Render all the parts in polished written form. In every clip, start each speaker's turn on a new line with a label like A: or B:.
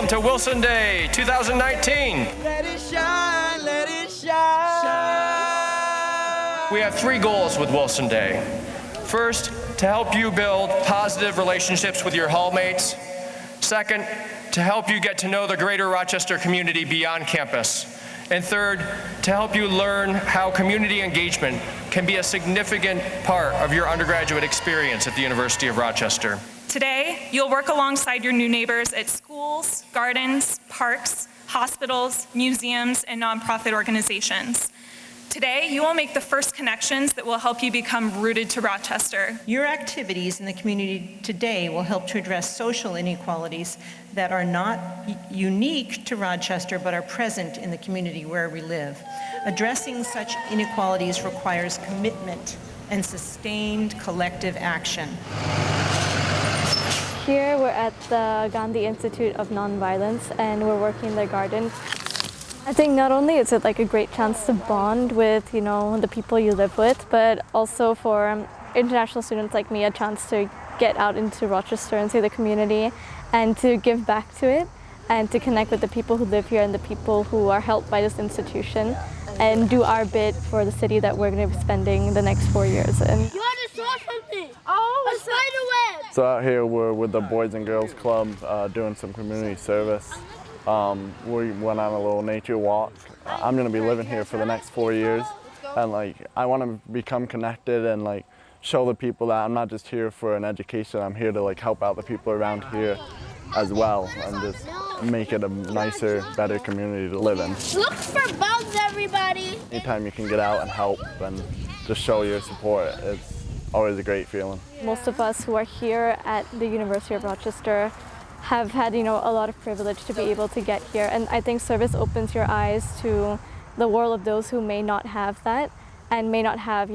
A: to Wilson Day 2019.
B: Let it shine, let it shine.
A: We have 3 goals with Wilson Day. First, to help you build positive relationships with your hallmates. Second, to help you get to know the greater Rochester community beyond campus. And third, to help you learn how community engagement can be a significant part of your undergraduate experience at the University of Rochester.
C: Today, you'll work alongside your new neighbors at schools, gardens, parks, hospitals, museums, and nonprofit organizations. Today, you will make the first connections that will help you become rooted to Rochester.
D: Your activities in the community today will help to address social inequalities that are not unique to Rochester but are present in the community where we live. Addressing such inequalities requires commitment and sustained collective action.
E: Here we're at the Gandhi Institute of Nonviolence and we're working in the garden. I think not only is it like a great chance to bond with, the people you live with, but also for international students like me, a chance to get out into Rochester and see the community and to give back to it and to connect with the people who live here and the people who are helped by this institution and do our bit for the city that we're going to be spending the next 4 years in.
F: You just saw something! Oh, a spider web!
G: So out here we're with the Boys and Girls Club doing some community service. We went on a little nature walk. I'm going to be living here for the next 4 years, and I want to become connected and show the people that I'm not just here for an education. I'm here to help out the people around here as well and just make it a nicer, better community to live in.
F: Look for bugs, everybody!
G: Anytime you can get out and help and just show your support, it's always a great feeling.
E: Most of us who are here at the University of Rochester have had, a lot of privilege to be able to get here. And I think service opens your eyes to the world of those who may not have that and may not have,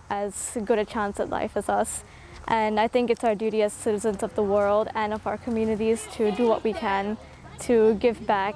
E: as good a chance at life as us. And I think it's our duty as citizens of the world and of our communities to do what we can to give back